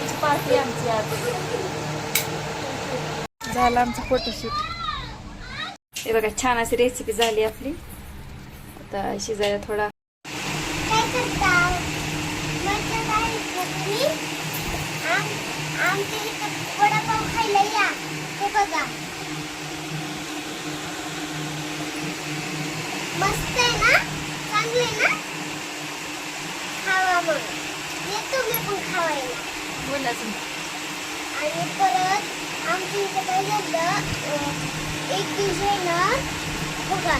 वडापावची party आमची आज. झालं आमचं फोटोशूट. हे बघा छान अशी रेसिपी झाली आपली. आता शिजायला थोडा. वडापाव खायला या. हे बघा मस्त आहे ना, चांगले ना, खावा मग. ये तुम्ही पण खावायला. बोलायचं. आणि परत आमच्या इथे काय झालं, एक दिवशी ना बघा,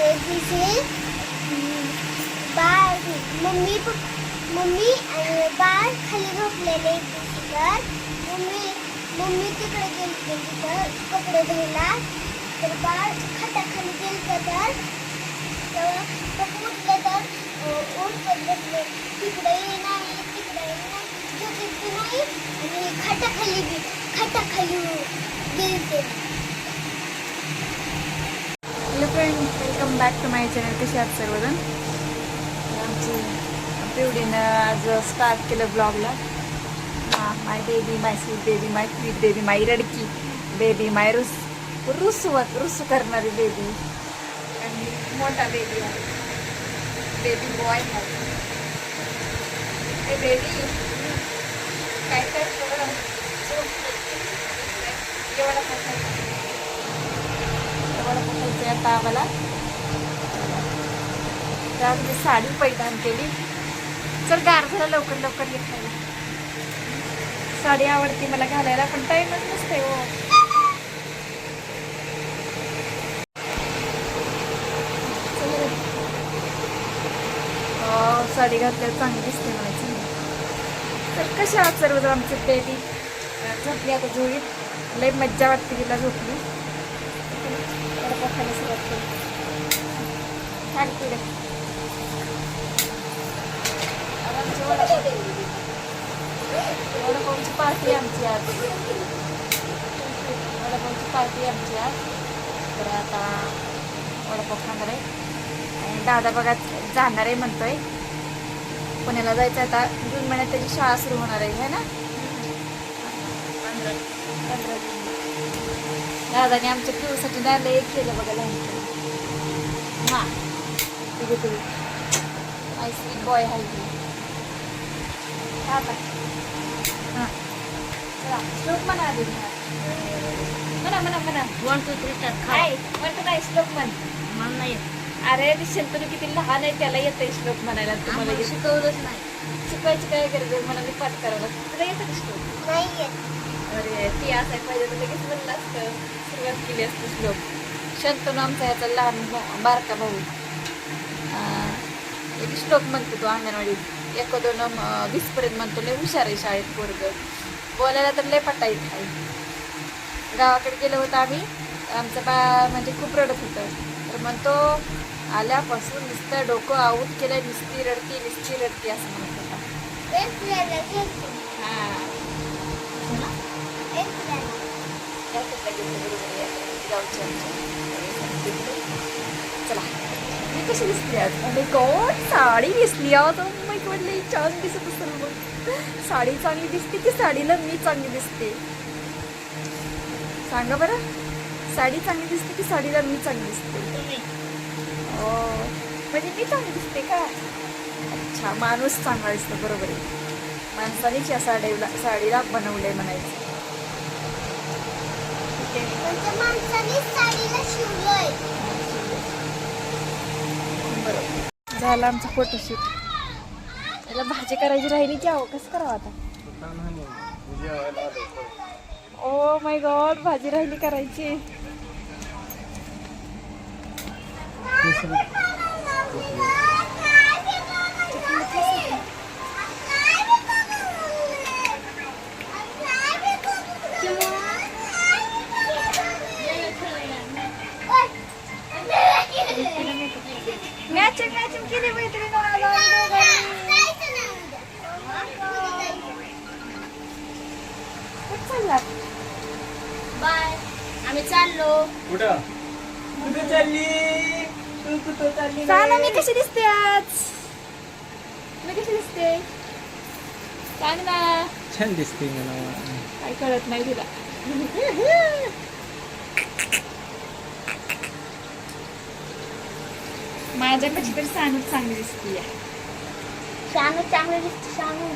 एक दिवशी बाळ मम्मी आणि बाळ खाली झोपलेले. एक दिवशी तर मम्मी तिकडे गेली तिथं कपडे धुवायला. तर बाळ खाटाखाली गेलं तर तेव्हा उठलं तर उठत बसले. तिकडे नाही झोपेत नाही आणि खाटाखाली गेले. Hello friend, welcome back to my channel. कसे आहात सर्वजण? आमची पिवडीनं आज स्टार्ट केलं ब्लॉगला. My baby, my sweet baby, my sweet baby, my रडकी बेबी, माय रुसू करणारी बेबी आणि मोठा बेबी आहे, बेबी बॉय आहे. हे बेबी काय करतो एवढा पकायचं आता आम्हाला. त्यामध्ये साडी पैठण केली. चल गार झालं, लवकर लवकर ये खायला. साडी आवडती मला घालायला, पण टाईमच नसते हो. साडी घातल्यावर चांगली दिसते म्हणायची. तर कशा आहात सर्वजण? आमची बेबी झोपली आता झोळीत. लई मज्जा वाटते तिला झोपली. खायला सुरुवात केली. छान केलं. वडापावची पार्टी आमची आज. वडापावची पार्टी आमची आज. तर आता वडापाव खाणार आहे. आणि दादा बघा जाणार आहे म्हणतोय पुण्याला जायचं. आता जून महिन्यात त्याची शाळा सुरू होणार आहे ना. 15 जून. दादाने आमच्या पिऊसाठी द्यायला एक केलं बघा लहानपणी. हां ठीक आहे. माय स्वीट बॉय आहे ती. आता हां चला श्लोक म्हणा आधी. म्हणा 1 2 3 4 काय म्हणतो नाही श्लोक म्हण. मला नाही. अरे शंतनू किती लहान आहे, त्याला येतं श्लोक म्हणायला. तुम्हाला शिकवलंच नाही. शिकवायची काय गरज आहे? मला मी पाठ करावं लागतं. तुला येतं श्लोक? नाही येत. अरे ती असाय पाहिजे तर लगेच म्हणलं असतं, सुरुवात केली असते श्लोक. शंतनू आमचा याचा लहान बारका भाऊ एक श्लोक म्हणतो तो अंगणवाडीत. 1 2 20 पर्यंत म्हणतो. लय हुशार आहे शाळेत पोरग. बोलायला तर लय पट्टा येत आहे. गावाकडे गेलो होतो आम्ही. आमचं बा म्हणजे खूप रडत होतं. तर म्हणतो आल्यापासून नुसतं डोकं आऊट केलं. नुसती रडती असं म्हणत होता. चला मी कशी दिसते आज? गॉड साडी दिसली आज. मी म्हटलं छान दिसत असेल. मग साडी चांगली दिसते की साडीला मी चांगली दिसते? सांगा बरं. साडी चांगली दिसते की साडीला मी चांगली दिसते? हो म्हणजे मी चांगली दिसते का? अच्छा, माणूस चांगला दिसतो. बरोबर आहे. माणसानेच या साडीला बनवलंय म्हणायचं. झालं आमचं फोटोशूट. त्याला भाजी करायची राहिली की अहो कसं करावं आता? ओ माय गॉड, भाजी राहिली करायची. मॅचिंग केली मैत्रीण. बाय. आम्ही चाललो. कुठं चालली? तू कुठं चालली? सांग ना मी कशी दिसते आज? मी कशी दिसते सांग ना. छान दिसते मला. काय कळत नाही तिला. माझ्यापेक्षा तरी सानूच चांगली दिसते. शानू चांगलं दिसतं Shanu.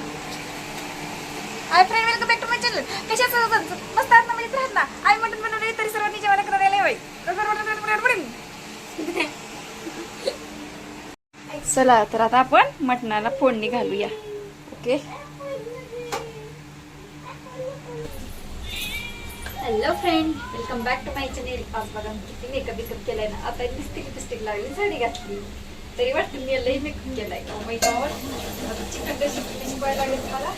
Hi friend, welcome back to my channel. कशाचं मस्त आहात ना, म्हणजे राहत ना. आई मटण बनवले तरी सर्वांनी जेवण करायला होय. चला तर आता आपण मटणाला फोडणी घालूया. Okay. Hello friend, welcome back to my channel. आज बघा मी किती मेकअप केलाय ना. आता लिपस्टिक लावली, साडी घातली, तरी वाटतं मी लई मेकअप केलाय. माय गॉड. आता चिकन रेसिपी शिकवायला लागेल मला.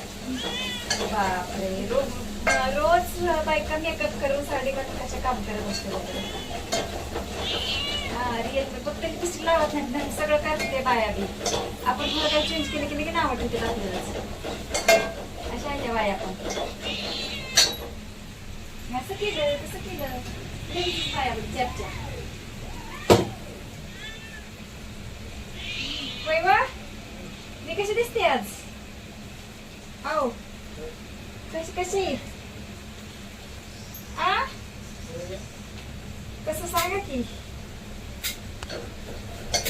बापरे, रोज बायका मेकअप करून साडी घालून कशा काम करत असते. हा रिअल मी फक्त लिपस्टिक लावत नाही, सगळं करते बाया बी. आपण थोडं काही चेंज केलं की नाही नाव ठेवते आपल्याला. अशा आहे त्या बाया आपण. असं केलं तसं केलं बाया चर्चा. वैवा, मी कशी दिसते आज? आओ कशी आ कसं सांगा की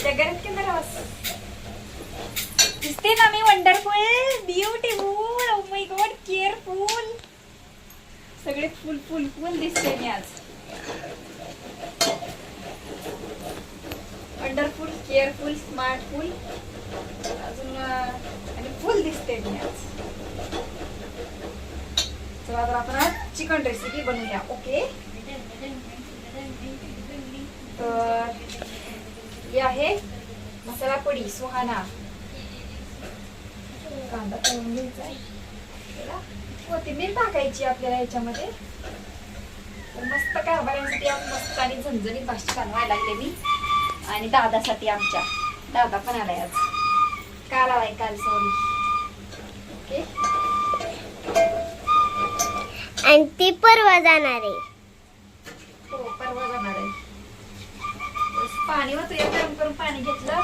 त्या घरात केंद्र दिसते ना मी. Wonderful, beautiful, oh my God, careful, सगळे फुल फुल फुल दिसते मी आज. वंडरफुल, केअरफुल, स्मार्टफुल, अजून आणि फुल दिसते मी आज. चला तर आपण आज चिकन रेसिपी बनवूया. ओके. तर ही आहे मसाला पोडी सुहाना. कांदा तळून घ्यायचा आहे, कोथिंबीर टाकायची आपल्याला याच्यामध्ये. मस्त कारभाऱ्यांसाठी आज मस्त आणि झणझणीत भाजी बनवायला लागले मी. आणि दादासाठी, आमच्या दादा पण आलाय आज. काल आलाय, काल, सॉरी. ओके. आणि ती परवा जाणार आहे. हो, परवा जाणार आहे. पाणी होतं, गरम करून पाणी घेतलं,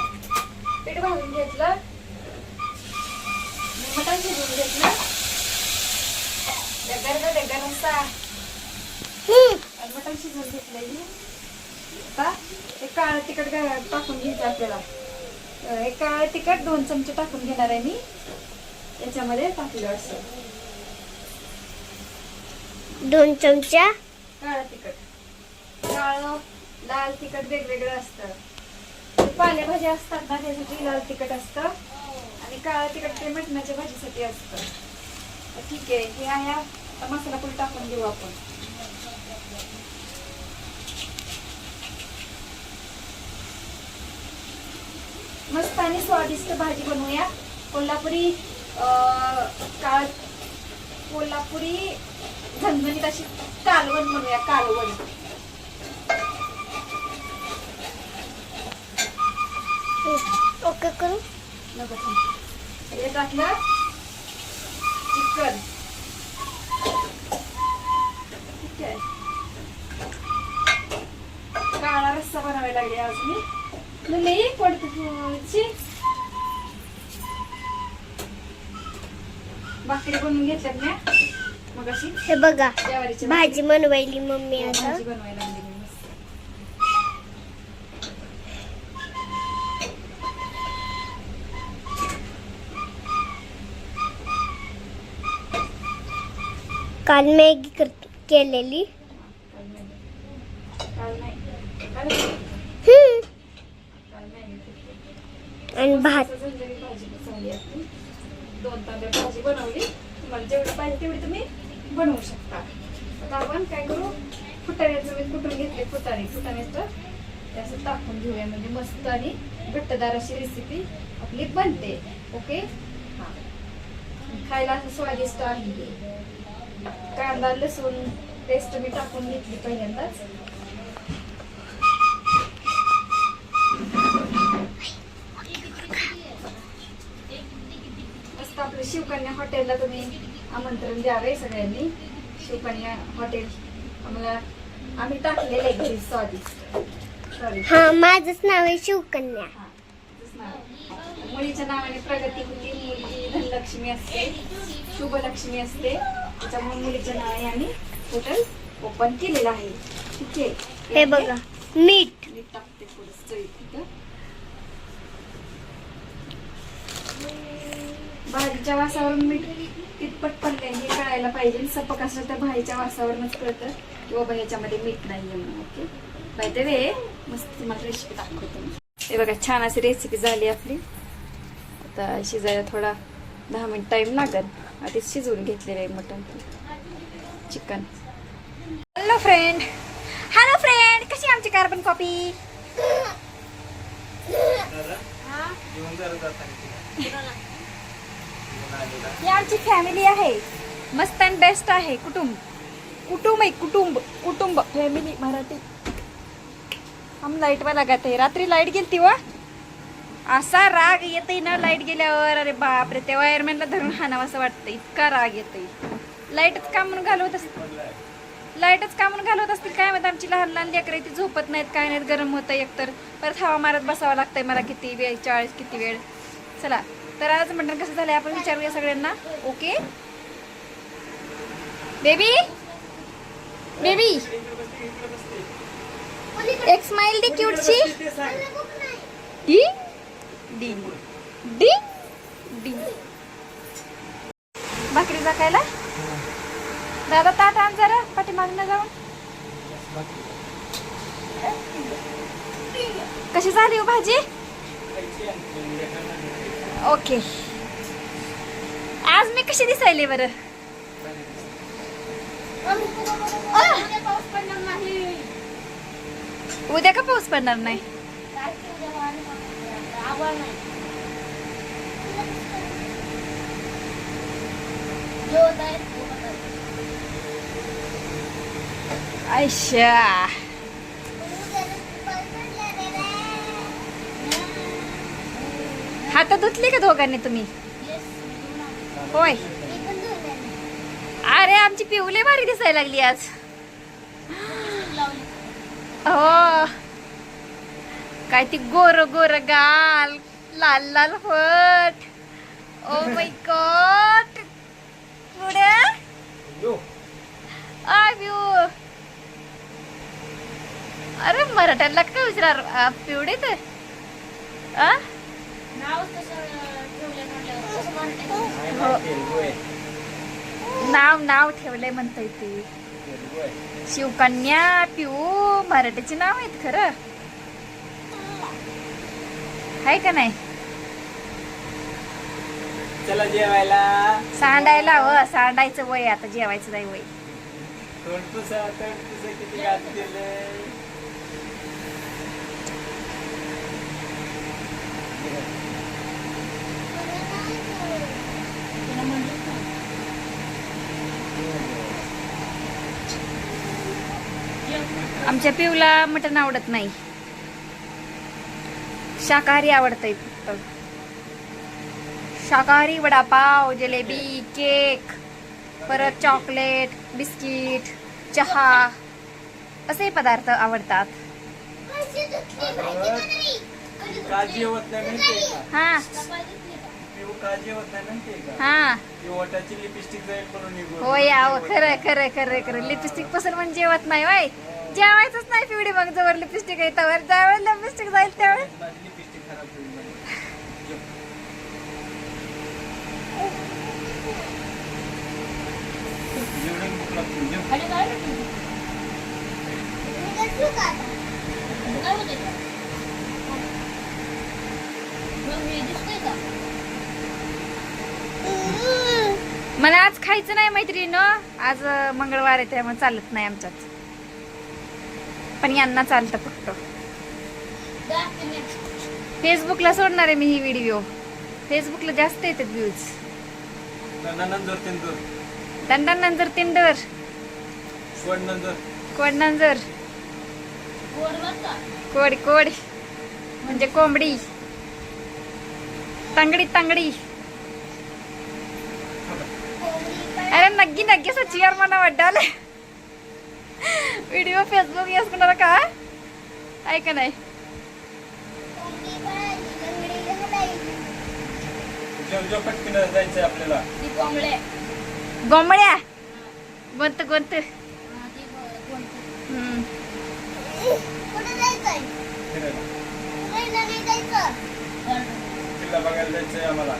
पीठ भाजून घेतलं, मटण शिजवून घेतलं. मटण शिजवून घेतलंय. आता हे काळं तिखट टाकून घ्यायचं आपल्याला. हे काळं तिखट 2 चमचे टाकून घेणार आहे मी याच्यामध्ये. टाकलं असं 2 चमचा काळं तिखट. काळं लाल तिखट वेगवेगळं असतं. पालेभाज्या असतात ना, त्यासाठी लाल तिखट असतं, आणि काळं तिखट ते मटणाच्या भाजीसाठी असतं. ठीक आहे. हे आहे. आता मसाला पण टाकून घेऊ आपण. मस्त आणि स्वादिष्ट भाजी बनवूया. कोल्हापुरी कोल्हापुरी झणझणीत अशी कालवण बनवूया. कालवण. ओके करू. हे टाकलं चिकन. ठीक आहे. काळा रस्सा बनवायला लागले आज मी. लई पडते. भाकरी बनवून घेतल्यात ना मग अशी. हे बघा, ज्वारीची भाजी बनवायली मम्मी आता. भाजी बनवायला लागली मी मस्त. काल मॅगी केलेली. काल नाही. आणि भात. भाजी झाली आपली. 2 तांबे भाजी बनवली. तुम्हाला जेवढी पाहिजे तेवढी तुम्ही बनवू शकता. आता आपण काय करू, फुटाण्याचं मी कुटून घेतले. फुटाण्याचं असं टाकून घेऊया, म्हणजे मस्त आणि घट्टदार अशी रेसिपी आपली बनते. ओके. हा, खायला असं स्वादिष्ट आहे. कांदा लसूण पेस्ट मी टाकून घेतली पहिल्यांदाच. मस्त आपलं शिवकन्या हॉटेलला तुम्ही आमंत्रण द्यावे सगळ्यांनी. शिवकन्या हॉटेल आम्ही टाकलेलं आहे घरी. सॉरी. हा, माझंच नाव आहे शिवकन्या. मुलीच्या नावाने प्रगती होती. मुलगी धनलक्ष्मी असते, शुभलक्ष्मी असते, त्याच्यामुळे मुलीच्या नावाने आम्ही हॉटेल ओपन केलेलं आहे. ठीक आहे. हे बघा मीठ. मीठ टाकते थोडंसं चवीपुरतं. भाजीच्या वासावरून मीठ कितपत पडलंय हे कळायला पाहिजे. सपक असलं तर भाजीच्या वासावरूनच कळतं की बाबा ह्याच्यामध्ये मीठ नाहीये म्हणून. ओके, बाय द वे मस्त तुम्हाला रेसिपी दाखवते मी. हे बघा छान अशी रेसिपी झाली आपली. आता शिजायला थोडा 10 मिनिट टाइम लागेल. आधीच शिजवून घेतलेलं आहे mutton chicken. Hello friend, hello friend, कशी आमची कार्बन कॉपी? ही आमची फॅमिली आहे, मस्त अँड बेस्ट आहे. कुटुंब कुटुंब आहे, कुटुंब कुटुंब फॅमिली मराठी. हम लाईट वाला लगाते है. रात्री लाईट गेलती व असा राग येतोय ना लाईट गेल्यावर. अरे बापरे, त्या वायरमॅनला धरून हाणावं असं वाटतं, इतका राग येतोय. लाईटच का म्हणून घालवत लाईटच का म्हणून घालवत असतील काय माहिती. आमची लहान लहान लेकरं ती झोपत नाहीत, काय नाहीत, गरम होतं एकतर. परत हवा मारत बसावं लागतंय मला. किती वेळ, 40 किती वेळ. चला तर आज मटण कसं झालंय आपण विचारूया सगळ्यांना. ओके बेबी, बेबी एक स्माइल दे क्यूटची. डिंग डिंग डिंग डिंग. भाकरी जाकायला दादा ताट आण जरा पाठीमागनं जाऊन. कशी झाली हो भाजी? ओके. आज मी कशी दिसायले बरं? उद्या का पाऊस पडणार नाही? आयशा हात धुतले का दोघांनी तुम्ही? होय. अरे आमची पिवले भारी दिसायला लागली आज. हो काय ती गोर गोर गाल, लाल लाल फट. ओ माय गॉड. पुढे अरे मराठ्याला काय विचार पिवडे तर नाव ठेवलंय म्हणता येते. शिवकन्या पिऊ मराठीचे नाव आहेत खरं, आहे का नाही? चला जेवायला. सांडायला व सांडायचं वय, आता जेवायचं नाही वय. किती गात केलंय. आमच्या पिऊला मटण आवडत नाही, शाकाहारी आवडतंय फक्त. शाकाहारी वडापाव, जलेबी, केक, परत चॉकलेट, बिस्किट, चहा असे पदार्थ आवडतात. काळजी होत नाही म्हणते का? हा पिऊ काळजी होत नाही म्हणते का? हा ओटाची लिपस्टिक जाईल म्हणून निघून. होय आव, खरं खरं खरं खरं. लिपस्टिक पसंत म्हणजे जेवत नाही वय, जेवायचंच नाही पिवडी. मग जवळ लिपस्टिक आहे त्यावर, ज्यावेळेस लिपस्टिक जाईल त्यावेळेस माझी लिपस्टिक खराब होईल. जेवढी भूक लागते जेव. मला आज खायचं नाही मैत्रिणीनं. आज मंगळवार आहे त्यामुळे चालत नाही आमच्यात, पण यांना चालतं फक्त. फेसबुकला सोडणार आहे मी ही व्हिडिओ. फेसबुकला जास्त येतात व्ह्यूज. दंडानंतर तिंडर कोडनंजर कोड कोड म्हणजे कोंबडी. तंगडी तंगडी. अरे नग्गी नग्गी सच्ची यार मला वाटाल व्हिडिओ फेसबुक వేసుకున్నారా का आहे का नाही? जो पटकन जायचंय आपल्याला. गोंबड्या गोंत गोंत कुठे जायचंय फिरायला. नाही जायचं किल्ला बघायला जायचंय आम्हाला.